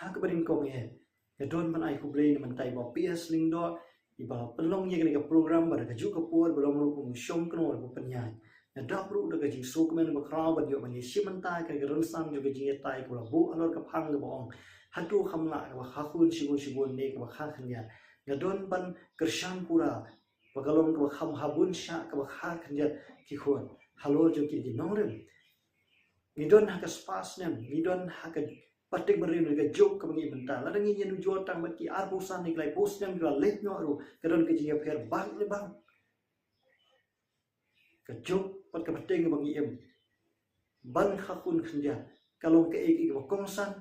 ha ka barin ko ke don man ai ku blei man tai ba PS ling do iba pelong ye ke program bar ka ju ka por belum ru ku shom kno ko panyai na dak ru da ka ji so kmen ba kra ba yo man ye simanta ke ron sang jo ke ji tai ko bu alor ka phang ba ong hatu khamla ka kha khun shibun ne ka kha khanya na don ban kersham pura bagalong ka kham habun sha ka kha khanya ki khon halo jo ki di nongrem ni don ha ka spas nem ni don ha ka patik berin ke jok ke bengi bentar la dengi yenu jor tang baki arbusan ni klai post yang dua lek no ru kadon ke jinga pher bang le bang ke jok pat ke patik ke bengi em ban khakun khanja kalong ke ek ke kongsan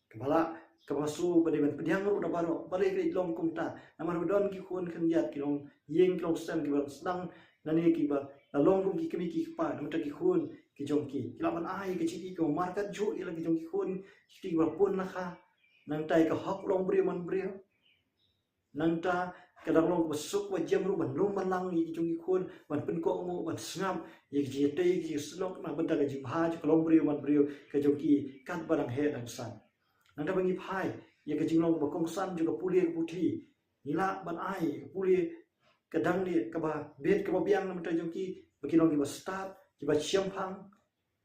kepala ke basu bade ben pediang ru da baro bare ke long kumta namar don ki khun khanja ki long yeng long sam ki bang sedang nani ki ba long kum ki kemi ki pa nam ta ki khun ki jong ki kilaban ai ke chi ko market ju ila ki jong ki khun ki ba pun la kha nang tai ka hok long bri man bri nang ta ka dang long besuk wa jam ru ban long ban lang ki jong ki khun ban pen ko mu ban sngam ye ki te ki slok na ban ta ka ji bha ju long bri man bri ka jong ki kat barang he dang san nang ta bangi phai ye ka jing long ba kong san ju ka puli ka puthi nila ban ai puli ka dang ni ka ba bet ka ba biang nam ta jong ki ba ki long ki ba start ki ba chiam phang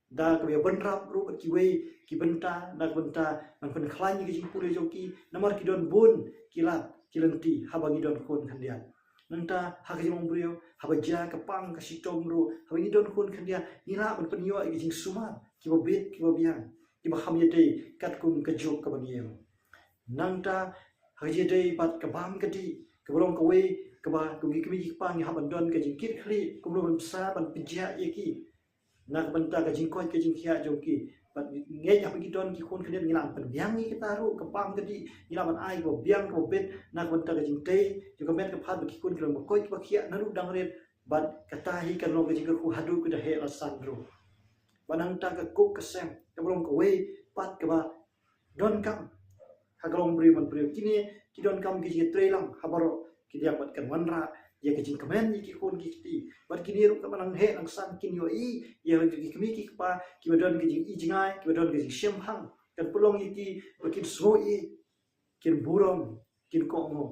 da ka be ban rap ru ki we ki benta da benta an pen khlan ki jing pure joki namar ki don bun ki la ki lenti ha ba gi don khon khan dia nanta ha ki mong brio ha ba ja ka pang ka sitom ru ha ba gi don khon khan dia ni la ban pen yo ki jing suman ki ba bet ki ba biang ki ba kham ye te kat kum ka jok ka ba ni nanta ha ji te pat ka bam ka di ka brong ka we ka ba ku gi ki pang ha ban don ka jing kit khli ku lo ban sa ban pija ye ki nak benta ka jing koi ka jing khia jong ki pat nge ya pagi don ki khon khne ngilang pen biang ni kita ru ka pam ka di ngilang ban ai ko biang ko bet nak benta ka jing te ju ka met ka phat ki khon klo ma koi ka khia na ru dang ret bat ka ta hi ka no ka jing ku hadu ku da he la san ru banang ta ka ko ka sem ka brom ko we pat ka ba don kam ha glong bri man bri kini ki don kam ki ji trelang habaro ki dia pat kan wanra ya ke jing kemen ki khon ki ti bat kini ru ka manang he nang san kin yo i ya ki kemi ki pa ki badon ki jing i jingai ki badon ki jing shem hang kan pulong ki kin so i kin burom kin ko ngo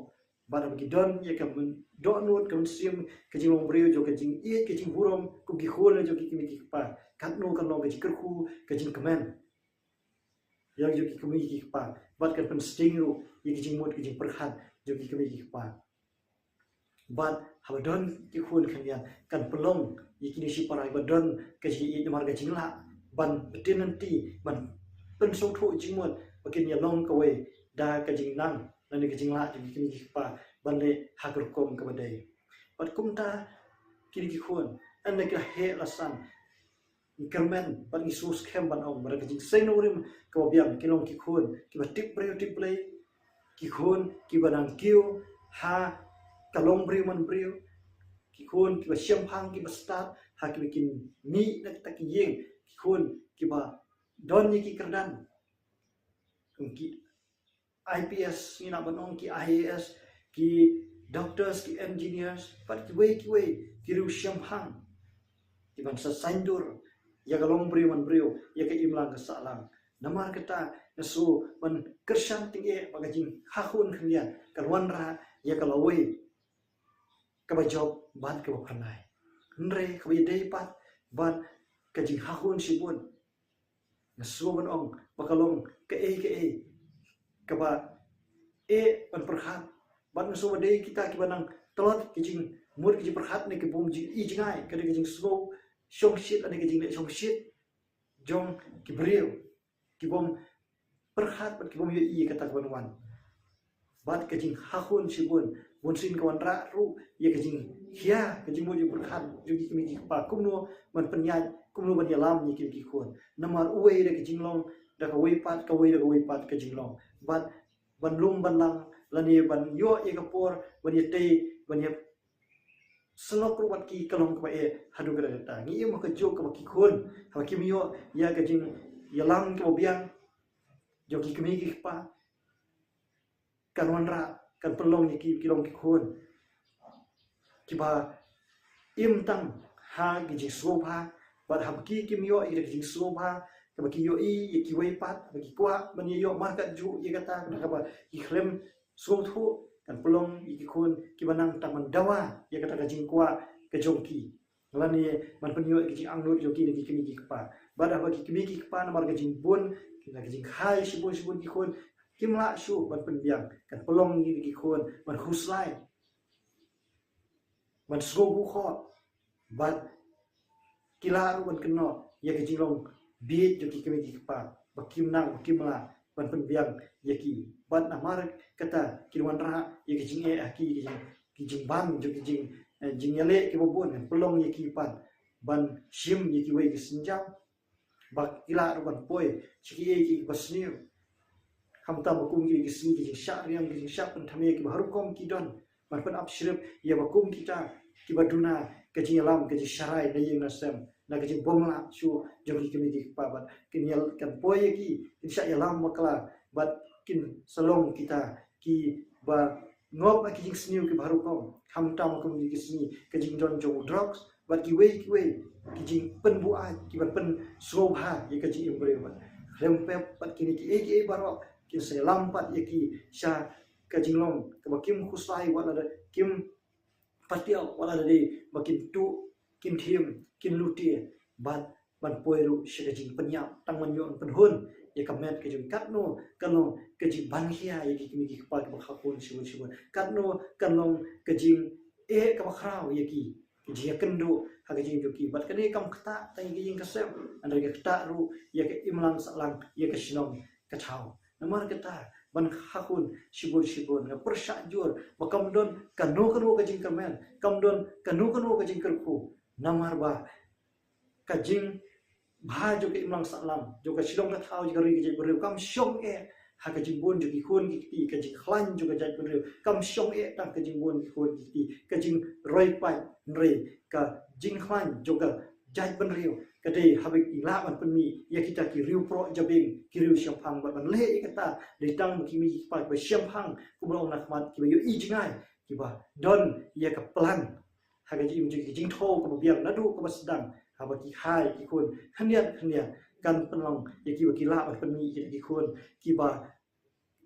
bat ki don ya ka don not kan sim ki jing long brio jo ki jing i ki jing burom ku ki khol jo ki kemi ki pa kan no kan no ki kerku ki jing kemen ya jo ki kemi ki pa bat kan pen sting ru ya ki jing mot ki jing perkhat jo ki kemi ki pa bat habadon ki khun khanya kan pelong ikini si parai badon ke si i mar ga jingla ban betin nanti ban pen so thu jingmon bakin ya long ka we da ka jing nang nani ka jingla ji kini ki pa ban le hagur kom ka badai bat kum ta kini ki khun an le ka he la san kermen ban isus kem ban ong mar ka jing sei no rim ka biam ki long ki khun ki ba tip play ki khun ki banang kiu ha kalong brio man brio ki khun ki ba siam phang ki ba start ha ki bikin mi nak ta ki yeng ki khun ki ba don ni ki kerdan ki IPS ni na banong ki IAS ki doctors ki engineers pat ki we ki ru siam phang ki ban sa sandur ya kalong brio man brio ya ka imlang ka salang namar kata nasu ban kersham tinge bagajing ha khun khlian kalwan ra ya kalawe ka ba job ban ka ba phanai nre ka ba dei pat ban ka jing ha hun sibun na so ban ong bakalong ka e ka ba ban perkhat ban so ba dei kita ki banang telot ki jing mur ki perkhat ne ki bum jing i jingai ka de ki jing so shong shit ane ki jing le shong shit jong ki brio ki bom perkhat ban ki bom ye i kata ban wan bat ka jing ha hun sibun bun sin kawan ra ru ye ka jing khia ka jing mo ju perkhat ju ki mi ki pa kum no man penyai kum no ban ya lam ni ki khon namar uwe de ki jing long da ka we pat ka we pat ka jing long bat ban lum ban lang lani ban yo ye ka por ban ye te ban ye selok ru bat ki kalong ka e hadu ka ta ngi mo ka jo ka ki khon ha ki mi yo ya ka jing ya lam ka biang jo ki mi ki pa kan wan ra kan pelong ni ki long ki khon ki ba im tang ha gi ji so pha ba hab ki kim yo i gi so pha bagi yo i ki wei pat bagi kwa ban yo ma ka ju ye kata ka ba ki klem so thu kan pelong ki kun ki banang taman dawa ye kata ka jing kwa ka jongki lani man pen yo ki ang lut yo ki ki ki pa bada bagi ki pa na mar ka jing bun ki ka jing khai sibun ki kun kimla shu ban pen biang kan pelong ki kun man huslai man sgo bu kho bat kila ru ban keno ye ka jing long bi jo ki ki pa bakim nang kimla ban pen biang ye ki ban amar kata kirwan ra ye ki jing ki jing ban jo ki jing yale ki bobon pelong ye ki pan ban shim ye ki wei ki sinjam bak kila ru ban poi chiki ye ki basniu hamta bakum ki sini ki sha riam ki sha pen thame ki baru kom ki don ban pen apshrip ye bakum kita ki baduna ke jing alam ke sharai na ye nasem na ke jing bomla chu jo ki ki pa ban kin yal kan poi ye ki sha alam makla bat kin salong kita ki ba ngop ki jing sniu ki baru kom hamta bakum ki sini ke jing don jo drugs bat ki wei ki jing pen bu a ki ban pen so ha ye ke jing imbre ban rempep pat kini ki baru kin se lampat ye ki sha ka jinglong ka bakim khusai wala da kim patiau wala da de bakin tu kin thim kin luti ban poiru she ka jing penya tangman yo pen hun ye ka met ke jing katno kano ke jing ban hia ye ki kimi ki pa ka khapun shibun katno kanong ke jing ka khrau ye ki jia kendo ha ke jing ki bat kane kam khata tai ki jing kasem andai ke khata ru ye ke imlang salang ye ke sinong ka thau namar kata ban khakun shibun ga persha jur makam don kanu ka jing kamen kam don kanu ka jing kerku namar ba ka jing bha jo ke imlang salang jo ka sinong ka thau ji ri ji bru kam shong ha ka jing bon jo ki khun ki ti ka jing khlan jo ka jai bru kam shong ta ka jing bon ki khun ki ti ka jing roi pai rei ka jing khlan jo ka jai ban riu ka dei habik ila ban penmi ya kita ki riu pro jabing ki riu siampang ban le kata de tang ki mi pa ba siampang ku bro nak mat ki ba yo i jingai ki ba don ya ka plan ha ka jing jing tho ko biang na du ko sedang ha ba ki hai ki kun khaniat kan penlong ya ki ba ki la ban penmi ki kun ki ba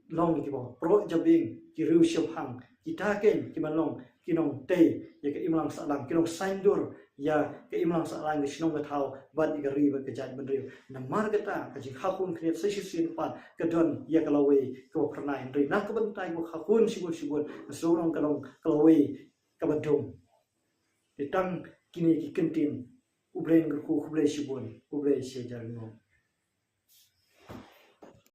long ki ba pro jabing ki riu siampang kita ken ki ban long ki nong te ya ka imlang salam ki nong saindur ya ke imlang salang ke sinong thau ban igari ba ke jaj benriu na margata ka jing khakun khriat sin pan ka don ya kalawe ko pranai ri na ka bantai ko khakun sibun sorong kalawe ka badung tang kini ki kentin ublen ku kuble sibun kuble sejar no